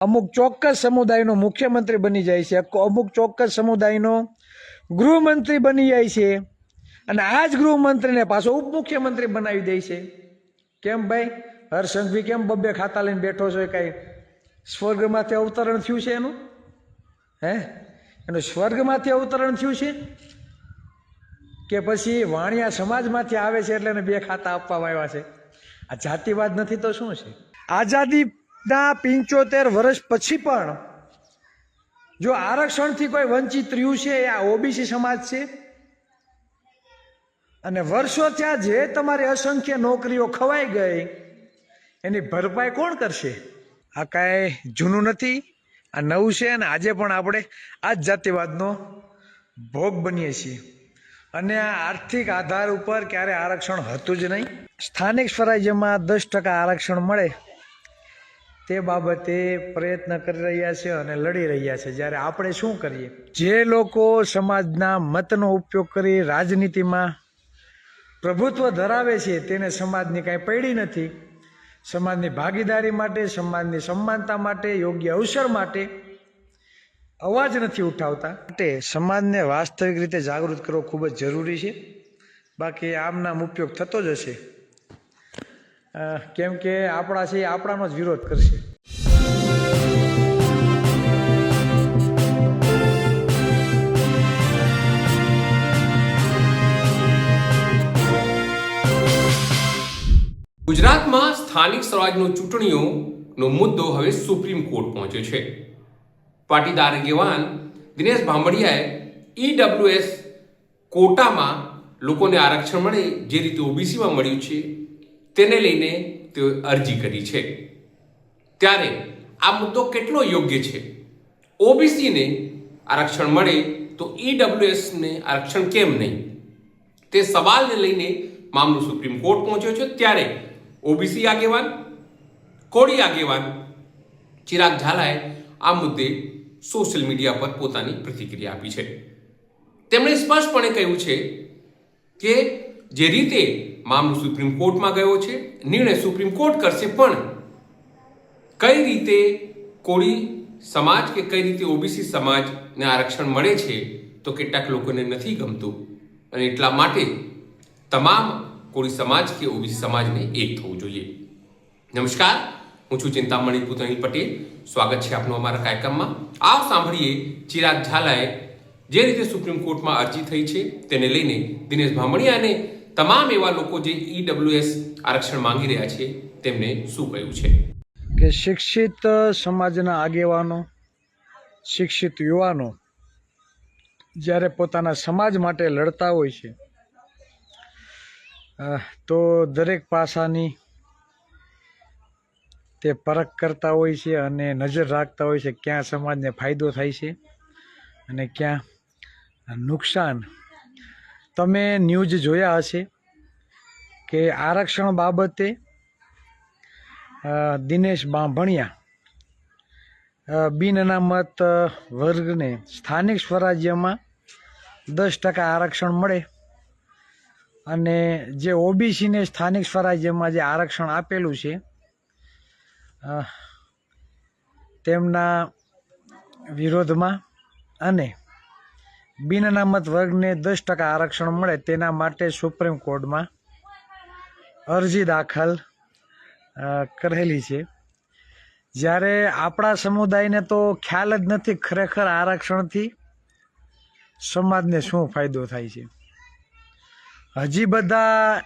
અમુક ચોક્કસ સમુદાયનો મુખ્યમંત્રી બની જાય છે, અમુક ચોક્કસ સમુદાયનો ગૃહમંત્રી બની જાય છે, અને આ જ ગૃહમંત્રીને પાછો ઉપમુખ્યમંત્રી બનાવી દે છે. કેમ ભાઈ? હર્ષસંઘવી કેમ બબ્બે ખાતા લઈને બેઠો છો? કાંઈ સ્વર્ગમાંથી અવતરણ થયું છે એનું? એનું સ્વર્ગમાંથી અવતરણ થયું છે કે પછી વાણિયા સમાજમાંથી આવે છે એટલે એને બે ખાતા આપવામાં આવ્યા છે? આ જાતિવાદ નથી તો શું છે? આઝાદીના 75 વર્ષ પછી પણ જો આરક્ષણથી કોઈ વંચિત રહ્યું છે એ આ ઓબીસી સમાજ છે. અને વર્ષો થયા જે તમારી અસંખ્ય નોકરીઓ ખવાઈ ગઈ એની ભરપાઈ કોણ કરશે? આ કાંઈ જૂનું નથી, આ નવું છે. અને આજે પણ આપણે આ જ જાતિવાદનો ભોગ બનીએ છીએ. અને આ આર્થિક આધાર ઉપર ક્યારે આરક્ષણ હતું જ નહીં. સ્થાનિક સ્વરાજ્યમાં 10% આરક્ષણ મળે તે બાબતે પ્રયત્ન કરી રહ્યા છે અને લડી રહ્યા છે. જ્યારે આપણે શું કરીએ? જે લોકો સમાજના મતનો ઉપયોગ કરી રાજનીતિમાં પ્રભુત્વ ધરાવે છે તેને સમાજની કાંઈ પડી નથી. સમાજની ભાગીદારી માટે, સમાજની સમાનતા માટે, યોગ્ય અવસર માટે અવાજ નથી ઉઠાવતા. માટે સમાજને વાસ્તવિક રીતે જાગૃત કરવો ખૂબ જ જરૂરી છે. બાકી આમ નામ ઉપયોગ થતો જ હશે, કેમ કે આપણા છે આપણાનો જ વિરોધ કરશે. ગુજરાતમાં સ્થાનિક સ્વરાજનો ચૂંટણીઓનો મુદ્દો હવે સુપ્રીમ કોર્ટ પહોંચ્યો છે. પાટીદાર આગેવાન દિનેશ બાંભણિયાએ ઈડબ્લ્યુએસ કોટામાં લોકોને આરક્ષણ મળે જે રીતે ઓબીસીમાં મળ્યું છે તેને લઈને તેઓએ અરજી કરી છે. ત્યારે આ મુદ્દો કેટલો યોગ્ય છે? ઓબીસીને આરક્ષણ મળે તો ઈડબ્લ્યુએસને આરક્ષણ કેમ નહીં? તે સવાલને લઈને મામલો સુપ્રીમ કોર્ટ પહોંચ્યો છે. ત્યારે ઓબીસી આગેવાન, કોળી આગેવાન ચિરાગ ઝાલાએ આ મુદ્દે સોશિયલ મીડિયા પર પોતાની પ્રતિક્રિયા આપી છે. તેમણે સ્પષ્ટપણે કહ્યું છે કે જે રીતે મામલો સુપ્રીમ કોર્ટમાં ગયો છે, નિર્ણય સુપ્રીમ કોર્ટ કરશે, પણ કઈ રીતે કોળી સમાજ કે કઈ રીતે ઓબીસી સમાજને આરક્ષણ મળે છે તો કેટલાક લોકોને નથી ગમતું, અને એટલા માટે તમામ કોળી સમાજ કે ઓબીસી સમાજને એક થવું જોઈએ. નમસ્કાર, હું છું ચિંતામણી પુતણી પટેલ. સ્વાગત છે આપનું અમારા કાર્યક્રમમાં. આવ સાંભળીએ ચિરાગ ઝાલાએ જે રીતે સુપ્રીમ કોર્ટમાં અરજી થઈ છે તેને લઈને દિનેશ બાંભણિયા અને તમામ એવા લોકો જે ઈડબ્લ્યુએસ આરક્ષણ માંગી રહ્યા છે તેમને શું કહ્યું છે. કે શિક્ષિત સમાજના આગેવાનો, શિક્ષિત યુવાનો જ્યારે પોતાના સમાજ માટે લડતા હોય છે તો દરેક પાસાની તે પરખ કરતા હોય છે અને નજર રાખતા હોય છે ક્યાં સમાજને ફાયદો થાય છે અને ક્યાં નુકસાન. તમે ન્યૂઝ જોયા હશે કે આરક્ષણ બાબતે દિનેશ બાંભણિયા બિન અનામત વર્ગને સ્થાનિક સ્વરાજ્યમાં 10% આરક્ષણ મળે અને જે ઓબીસીને સ્થાનિક સ્વરાજ્યમાં જે આરક્ષણ આપેલું છે તેમના વિરોધમાં અને બિન અનામત વર્ગને 10% આરક્ષણ મળે તેના માટે સુપ્રીમ કોર્ટમાં અરજી દાખલ કરેલી છે. જ્યારે આપણા સમુદાયને તો ખ્યાલ જ નથી ખરેખર આરક્ષણથી સમાજને શું ફાયદો થાય છે. હજી બધા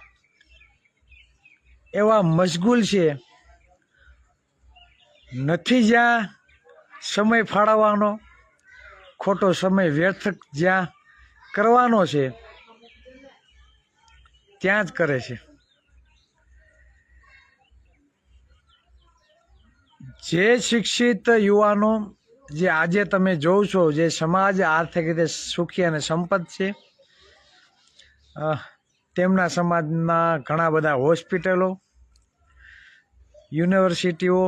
એવા મશગુલ છે, નથી જ્યાં સમય ફાળવવાનો, ખોટો સમય વ્યર્થ જ્યાં કરવાનો છે ત્યાં જ કરે છે. જે શિક્ષિત યુવાનો જે આજે તમે જોવ છો જે સમાજ આર્થિક રીતે સુખી અને સંપન્ન છે, તેમના સમાજમાં ઘણા બધા હોસ્પિટલો, યુનિવર્સિટીઓ,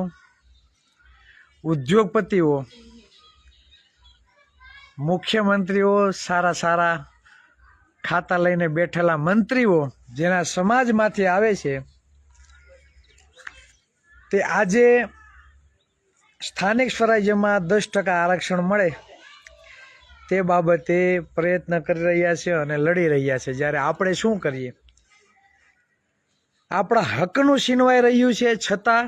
ઉદ્યોગપતિઓ, મુખ્યમંત્રીઓ, સારા સારા ખાતા લઈને બેઠેલા મંત્રીઓ જેના સમાજમાંથી આવે છે તે આજે સ્થાનિક સ્વરાજ્યમાં 10% આરક્ષણ મળે તે બાબતે પ્રયત્ન કરી રહ્યા છે અને લડી રહ્યા છે. જ્યારે આપણે શું કરીએ? આપણા હકનું છીનવાઈ રહ્યું છે, છતાં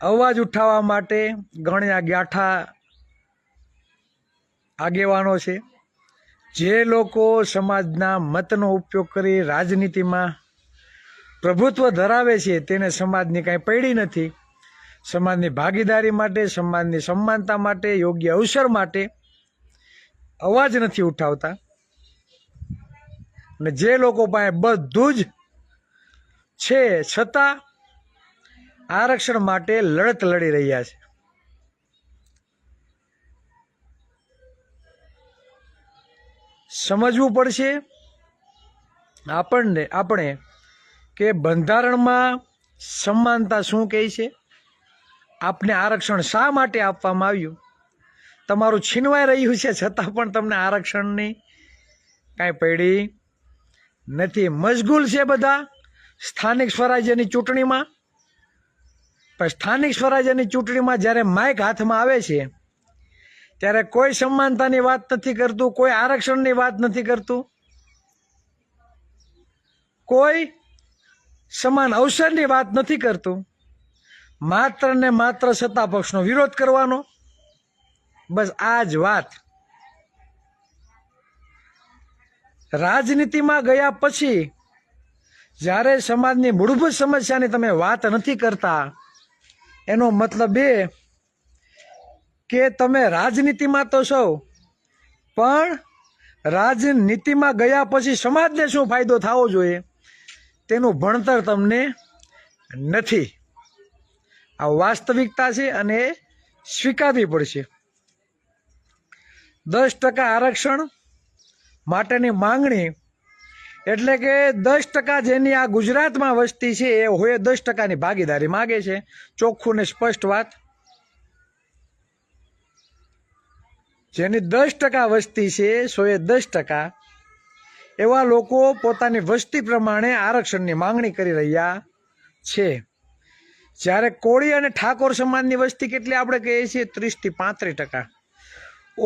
અવાજ ઉઠાવવા માટે ગણ્યા ગાંઠા આગેવાનો છે. જે લોકો સમાજના મતનો ઉપયોગ કરી રાજનીતિમાં પ્રભુત્વ ધરાવે છે તેને સમાજની કાંઈ પડી નથી. સમાજની ભાગીદારી માટે, સમાજની સમાનતા માટે, યોગ્ય અવસર માટે અવાજ નથી ઉઠાવતા. અને જે લોકો પાસે બધું જ છે છતાં આરક્ષણ માટે લડત લડી રહ્યા છે. સમજવું પડશે આપણે કે બંધારણમાં સમાનતા શું કહે છે, આપને આરક્ષણ શા માટે આપવામાં આવ્યું. તમારું છીનવાઈ રહ્યું છે છતાં પણ તમને આરક્ષણની કાંઈ પડી નથી. મશગુલ છે બધા સ્થાનિક સ્વરાજ્યની ચૂંટણીમાં. પણ સ્થાનિક સ્વરાજ્યની ચૂંટણીમાં જ્યારે માઇક હાથમાં આવે છે ત્યારે કોઈ સમાનતાની વાત નથી કરતું, કોઈ આરક્ષણની વાત નથી કરતું, કોઈ સમાન અવસરની વાત નથી કરતું. માત્ર ને માત્ર સત્તા પક્ષનો વિરોધ કરવાનો, બસ આ જ વાત. રાજનીતિમાં ગયા પછી જ્યારે સમાજની મૂળભૂત સમસ્યાની તમે વાત નથી કરતા, એનો મતલબ એ કે તમે રાજનીતિમાં તો છો, પણ રાજનીતિમાં ગયા પછી સમાજને શું ફાયદો થવો જોઈએ તેનું ભણતર તમને નથી. આ વાસ્તવિકતા છે અને એ સ્વીકારવી પડશે. 10% આરક્ષણ માટેની માંગણી એટલે કે 10% જેની આ ગુજરાતમાં વસ્તી છે એ હોય 10%ની ભાગીદારી માગે છે. ચોખ્ખું ને સ્પષ્ટ વાત. જેની 10% વસ્તી છે 110%, એવા લોકો પોતાની વસ્તી પ્રમાણે આરક્ષણની માંગણી કરી રહ્યા છે. જ્યારે કોળી અને ઠાકોર સમાજની વસ્તી કેટલી આપણે કહીએ છીએ 30 થી 35%,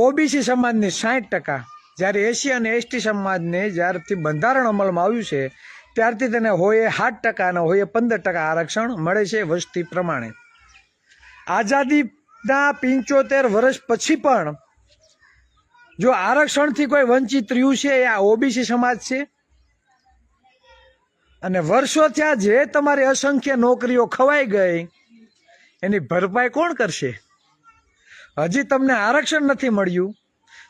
ઓબીસી સમાજની 60%, જ્યારે એસી અને એસટી સમાજને જ્યારથી બંધારણ અમલમાં આવ્યું છે ત્યારથી તેને હોય 7% અને હોય 15% આરક્ષણ મળે છે વસ્તી પ્રમાણે. આઝાદીના 75 વર્ષ પછી પણ જો આરક્ષણથી કોઈ વંચિત રહ્યું છે એ આ ઓબીસી સમાજ છે. અને વર્ષો થયા જે તમારી અસંખ્ય નોકરીઓ ખવાઈ ગઈ એની ભરપાઈ કોણ કરશે? હજી તમને આરક્ષણ નથી મળ્યું,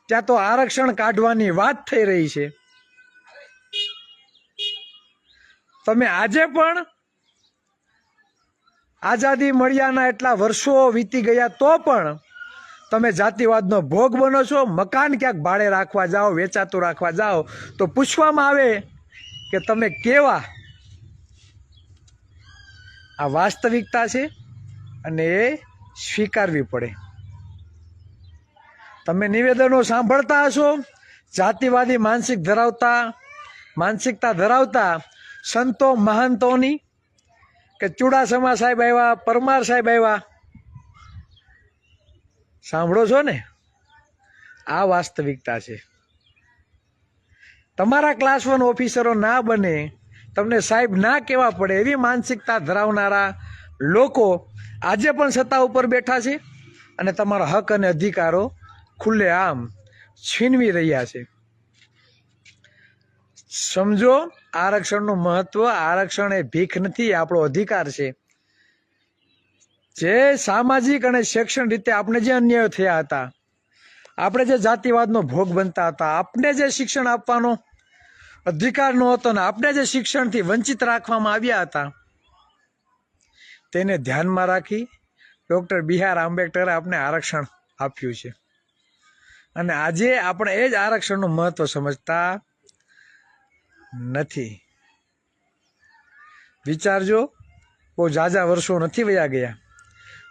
ત્યાં તો આરક્ષણ કાઢવાની વાત થઈ રહી છે. તમે આજે પણ આઝાદી મળ્યાના એટલા વર્ષો વીતી ગયા તો પણ તમે જાતિવાદનો ભોગ બનો છો. મકાન ક્યાંક ભાડે રાખવા જાઓ, વેચાતું રાખવા જાઓ તો પૂછવામાં આવે કે તમે કેવા. આ વાસ્તવિકતા છે અને એ સ્વીકારવી પડે. તમે નિવેદનો સાંભળતા હશો જાતિવાદી માનસિકતા ધરાવતા સંતો મહંતોની કે ચુડાસમા સાહેબ આવ્યા, પરમાર સાહેબ આવ્યા, સાંભળો છો ને? આ વાસ્તવિકતા છે. તમારા ક્લાસ 1 ઓફિસરો ના બને, તમને સાહેબ ના કહેવા પડે એવી માનસિકતા ધરાવનારા લોકો આજે પણ સત્તા ઉપર બેઠા છે અને તમારા હક અને અધિકારો ખુલ્લેઆમ છીનવી રહ્યા છે. સમજો આરક્ષણનું મહત્વ. આરક્ષણ એ ભીખ નથી, આપણો અધિકાર છે. જે સામાજિક અને શૈક્ષણિક રીતે આપણે જે અન્યાય થયા હતા, આપણે જે જાતિવાદનો ભોગ બનતા હતા, આપણે જે શિક્ષણ આપવાનો અધિકાર ન હતો ને આપણે જે શિક્ષણથી વંચિત રાખવામાં આવ્યા હતા, તેને ધ્યાનમાં રાખી ડૉક્ટર બી.આર. આંબેડકરે આપણે આરક્ષણ આપ્યું છે. અને આજે આપણે એ જ આરક્ષણનું મહત્વ સમજતા નથી. વિચારજો, બહુ ઝાઝા વર્ષો નથી વયા ગયા.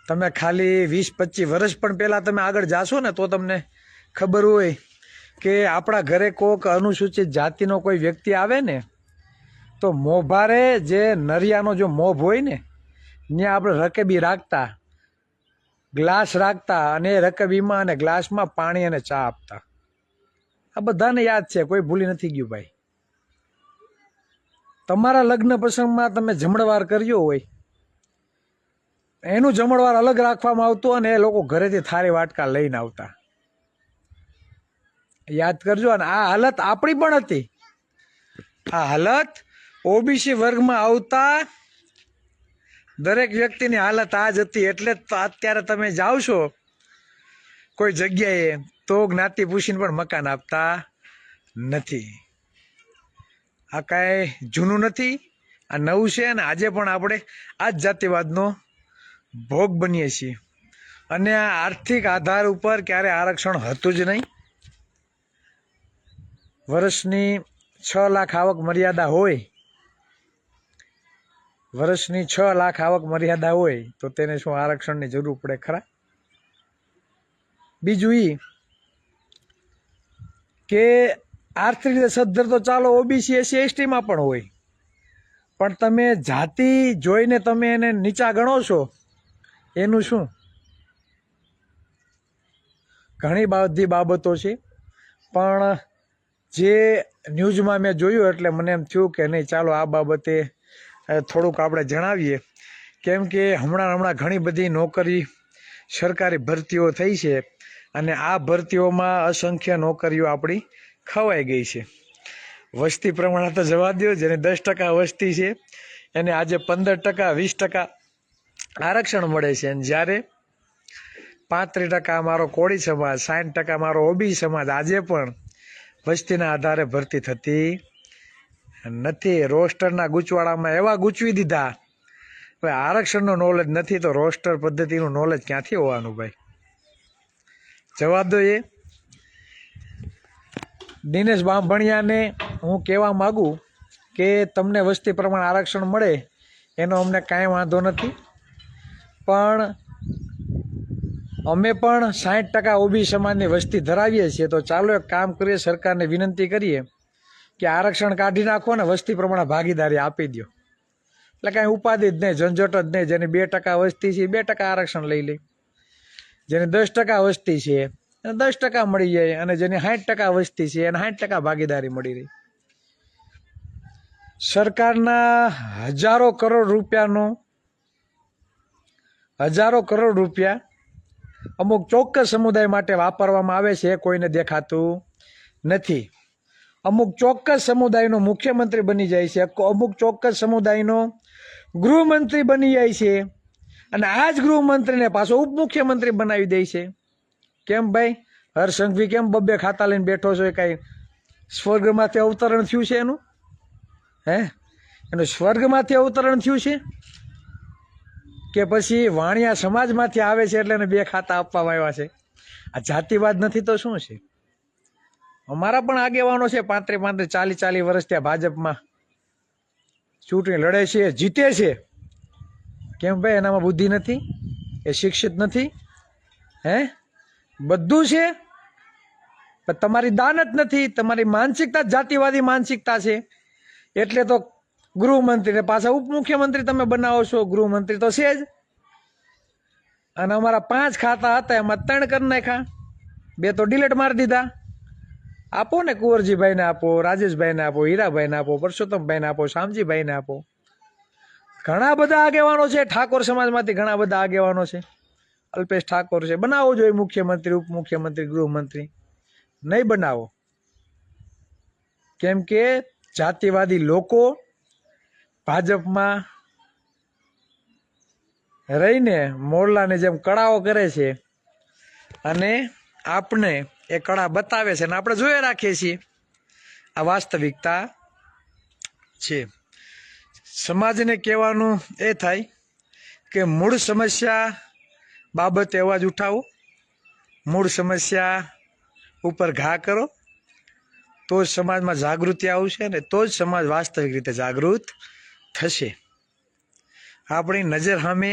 તમે ખાલી 20-25 વર્ષ પણ પહેલાં તમે આગળ જાશો ને તો તમને ખબર હોય કે આપણા ઘરે કોઈક અનુસૂચિત જાતિનો કોઈ વ્યક્તિ આવે ને તો મોભારે જે નરિયાનો જો મોભ હોય ને ત્યાં આપણે રકેબી રાખતા ગ્લાસ રાખતા અને રકબીમાં અને ગ્લાસમાં પાણી અને ચા આપતા. આ બધાને યાદ છે, કોઈ ભૂલી નથી ગયું ભાઈ. તમારા લગ્ન પ્રસંગમાં તમે જમણવાર કર્યો હોય, એનું જમણવાર અલગ રાખવામાં આવતું અને એ લોકો ઘરેથી થાળી વાટકા લઈને આવતા. યાદ કરજો. અને આ હાલત આપણી પણ હતી. આ હાલત ઓબીસી વર્ગમાં આવતા દરેક વ્યક્તિની હાલત આ જ હતી. એટલે તો અત્યારે તમે જાઓ છો કોઈ જગ્યાએ તો જ્ઞાતિ પૂછીને પણ મકાન આપતા નથી. આ કાંઈ જૂનું નથી, આ નવું છે. અને આજે પણ આપણે આ જ જાતિવાદનો ભોગ બનીએ છીએ. અને આ આર્થિક આધાર ઉપર ક્યારે આરક્ષણ હતું જ નહીં. વર્ષની 6 લાખ આવક મર્યાદા હોય, વર્ષની 6 લાખ આવક મર્યાદા હોય તો તેને શું આરક્ષણની જરૂર પડે ખરા? બીજું એ કે આર્થિક રીતે સદ્ધર તો ચાલો ઓબીસી એસસી એસટીમાં પણ હોય, પણ તમે જાતિ જોઈને તમે એને નીચા ગણો છો, એનું શું? ઘણી બધી બાબતો છે, પણ જે ન્યૂઝમાં મેં જોયું એટલે મને એમ થયું કે નહીં, ચાલો આ બાબતે થોડુંક આપણે જણાવીએ. કેમ કે હમણાં ઘણી બધી નોકરી સરકારી ભરતીઓ થઈ છે અને આ ભરતીઓમાં અસંખ્ય નોકરીઓ આપણી ખવાઈ ગઈ છે. વસ્તી પ્રમાણે તો જવા દો, જેને 10% વસ્તી છે એને આજે 15%, 20% આરક્ષણ મળે છે. અને જ્યારે 35% મારો કોળી સમાજ, 60% મારો ઓબીસી સમાજ આજે પણ વસ્તીના આધારે ભરતી થતી નથી. રોસ્ટરના ગૂંચવાડામાં એવા ગૂંચવી દીધા. હવે આરક્ષણનો નોલેજ નથી તો રોસ્ટર પદ્ધતિનું નોલેજ ક્યાંથી હોવાનું ભાઈ? જવાબ દો. એ દિનેશ બાંભણિયાને હું કહેવા માગું કે તમને વસ્તી પ્રમાણે આરક્ષણ મળે એનો અમને કાંઈ વાંધો નથી, પણ અમે પણ 60% ઓબીસી સમાજની વસ્તી ધરાવીએ છીએ. તો ચાલો એક કામ કરીએ, સરકારને વિનંતી કરીએ કે આરક્ષણ કાઢી નાખો ને વસ્તી પ્રમાણે ભાગીદારી આપી દો. એટલે કાંઈ ઉપાધિ જ નહીં, ઝંઝટ જ નહીં. જેની 2% વસ્તી છે 2% આરક્ષણ લઈ લે, જેની 10% વસ્તી છે એને 10% મળી જાય, અને જેની 60% વસ્તી છે એને 60% ભાગીદારી મળી રહી. સરકારના હજારો કરોડ રૂપિયા અમુક ચોક્કસ સમુદાય માટે વાપરવામાં આવે છે, કોઈને દેખાતું નથી. અમુક ચોક્કસ સમુદાયનો મુખ્યમંત્રી બની જાય છે, અમુક ચોક્કસ સમુદાયનો ગૃહમંત્રી બની જાય છે, અને આ જ ગૃહમંત્રીને પાછો ઉપમુખ્યમંત્રી બનાવી દે છે. કેમ ભાઈ? હર્ષ સંઘવી કેમ 2 ખાતા લઈને બેઠો છો? એ કાંઈ સ્વર્ગમાંથી અવતરણ થયું છે એનું? એનું સ્વર્ગમાંથી અવતરણ થયું છે કે પછી વાણિયા સમાજમાંથી આવે છે એટલે એને 2 ખાતા આપવામાં આવ્યા છે? આ જાતિવાદ નથી તો શું છે? અમારા પણ આગેવાનો છે 35, 40 વર્ષ ત્યાં ભાજપમાં ચૂંટણી લડે છે, જીતે છે. કેમ ભાઈ? એનામાં બુદ્ધિ નથી? એ શિક્ષિત નથી? બધું છે, પણ તમારી દાનત નથી. તમારી માનસિકતા જાતિવાદી માનસિકતા છે. એટલે તો ગૃહમંત્રીને પાછા ઉપમુખ્યમંત્રી તમે બનાવો છો. ગૃહમંત્રી તો છે જ. અને અમારા 5 ખાતા હતા એમાં 3 કરી નાખ્યા, 2 તો ડિલીટ મારી દીધા. આપો ને, કુંવરજીભાઈને આપો, રાજેશભાઈને આપો, હીરાભાઈને આપો, પરસોત્તમભાઈને આપો, શામજીભાઈને આપો. ઘણા બધા આગેવાનો છે ઠાકોર સમાજમાંથી, ઘણા બધા આગેવાનો છે. અલ્પેશ ઠાકોર છે. બનાવવો જોઈએ મુખ્યમંત્રી, ઉપમુખ્યમંત્રી, ગૃહમંત્રી. નહીં બનાવો. કેમ કે જાતિવાદી લોકો ભાજપમાં રહીને મોરલાની જેમ કળાઓ કરે છે અને આપણે એ કળા બતાવે છે અને આપણે જોઈ રાખીએ છીએ. આ વાસ્તવિકતા છે. સમાજને કહેવાનું એ થાય કે મૂળ સમસ્યા બાબતે અવાજ ઉઠાવો, મૂળ સમસ્યા ઉપર ઘા કરો, તો જ સમાજમાં જાગૃતિ આવશે ને તો જ સમાજ વાસ્તવિક રીતે જાગૃત થશે. આપણી નજર સામે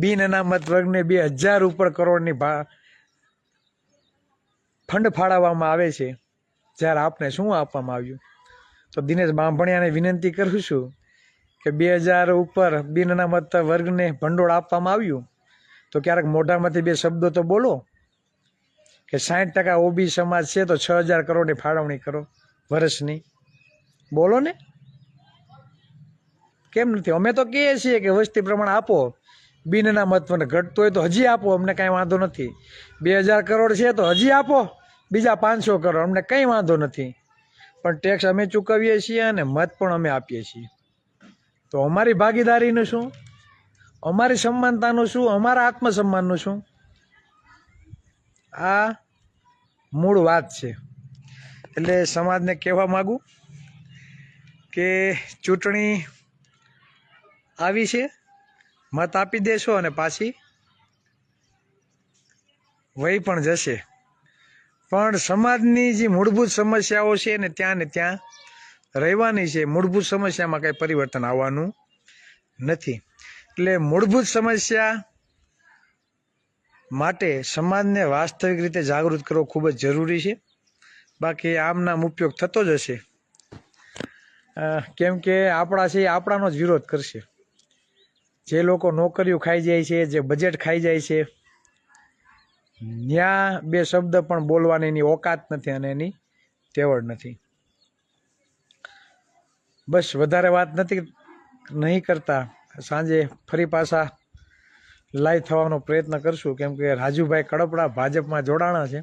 બિન અનામત વર્ગને 2000 ઉપર કરોડની ફંડ ફાળવવામાં આવે છે, જ્યારે આપને શું આપવામાં આવ્યું? તો દિનેશ બાંભણિયાને વિનંતી કરું છું કે 2000 ઉપર બિન અનામત વર્ગને ભંડોળ આપવામાં આવ્યું તો ક્યારેક મોઢામાંથી બે શબ્દો તો બોલો કે 60% ઓબી સમાજ છે તો 6,000 કરોડની ફાળવણી કરો વર્ષની. બોલો ને, કેમ નથી? અમે તો કહીએ છીએ કે વસ્તી પ્રમાણે આપો, બિનના મહત્વને ઘટતું હોય તો હજી આપો, અમને કાંઈ વાંધો નથી. 2,000 કરોડ છે તો હજી આપો, બીજા 500 કરોડ, અમને કંઈ વાંધો નથી. પણ ટેક્સ અમે ચૂકવીએ છીએ અને મત પણ અમે આપીએ છીએ. તો અમારી ભાગીદારીનું શું? અમારી સમાનતાનું શું? અમારા આત્મસન્માનનું શું? આ મૂળ વાત છે. એટલે સમાજને કહેવા માગું કે ચૂંટણી આવી છે, મત આપી દેશો અને પાછી વહી પણ જશે. પણ સમાજની જે મૂળભૂત સમસ્યાઓ છે ને ત્યાં રહેવાની છે. મૂળભૂત સમસ્યામાં કંઈ પરિવર્તન આવવાનું નથી. એટલે મૂળભૂત સમસ્યા માટે સમાજને વાસ્તવિક રીતે જાગૃત કરવો ખૂબ જ જરૂરી છે. બાકી આમનામ ઉપયોગ થતો જ હશે, કેમ કે આપણા છે એ આપણાનો જ વિરોધ કરશે. જે લોકો નોકરીઓ ખાઈ જાય છે, જે બજેટ ખાઈ જાય છે, ત્યાં બે શબ્દ પણ બોલવાની એની ઓકાત નથી અને એની તેવડ નથી. બસ વધારે વાત નહીં કરતા, સાંજે ફરી પાછા લાઈવ થવાનો પ્રયત્ન કરશું, કેમ કે રાજુભાઈ કડપડા ભાજપમાં જોડાણા છે.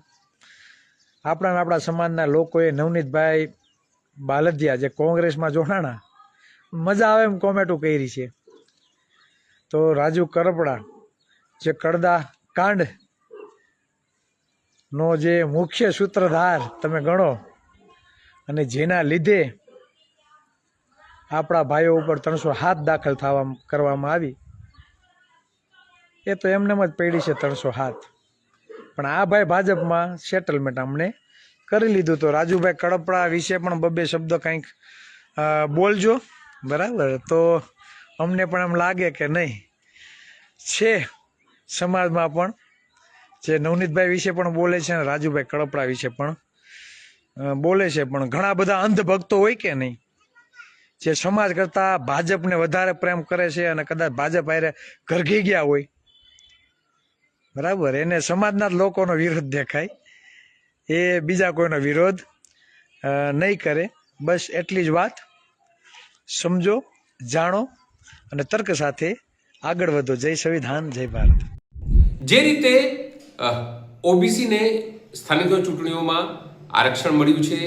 આપણા સમાજના લોકોએ નવનીતભાઈ બાલદિયા જે કોંગ્રેસમાં જોડાણા, મજા આવે એમ કોમેન્ટો કરી છે. તો રાજુ કરપડા જે કડદા કાંડ નો જે મુખ્ય સૂત્રધાર તમે ગણો, અને જેના લીધે આપણા ભાઈઓ ઉપર 307 દાખલ કરવામાં આવી, એ તો એમને જ પડી છે 307. પણ આ ભાઈ ભાજપમાં સેટલમેન્ટ અમને કરી લીધું. તો રાજુભાઈ કડપડા વિશે પણ 2 શબ્દો કંઈક બોલજો, બરાબર? તો અમને પણ એમ લાગે કે નહીં છે સમાજમાં પણ જે નવનીતભાઈ વિશે પણ બોલે છે અને રાજુભાઈ કડપડા વિશે પણ બોલે છે. પણ ઘણા બધા અંધભક્તો હોય કે નહીં, જે સમાજ કરતાં ભાજપને વધારે પ્રેમ કરે છે અને કદાચ ભાજપ હારે ઘરઘી ગયા હોય, બરાબર, એને સમાજના જ લોકોનો વિરોધ દેખાય, એ બીજા કોઈનો વિરોધ નહીં કરે. બસ એટલી જ વાત. સમજો, જાણો અને તર્ક સાથે આગળ વધો. જય સંવિધાન, જય ભારત. જે રીતે ઓબીસીને સ્થાનિક ચૂંટણીઓમાં આરક્ષણ મળ્યું છે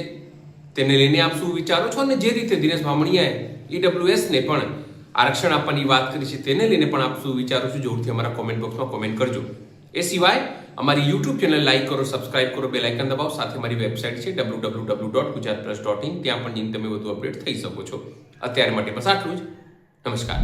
તેને લઈને આપ શું વિચારો છો, અને જે રીતે દિનેશ બામણીયાએ ઈડબ્લ્યુએસને પણ આરક્ષણ આપવાની વાત કરી છે તેને લઈને પણ આપ શું વિચારો છો, જરૂરથી અમારા કોમેન્ટ બોક્સમાં કોમેન્ટ કરજો. એ સિવાય અમારી યુટ્યુબ ચેનલ લાઈક કરો, સબસ્ક્રાઇબ કરો, બેલ આઇકન દબાવો. સાથે મારી વેબસાઇટ છે www.gujaratpress.in, ત્યાં પણ જઈને તમે વધુ અપડેટ થઈ શકો છો. અત્યારે માટે બસ આટલું જ. નમસ્કાર.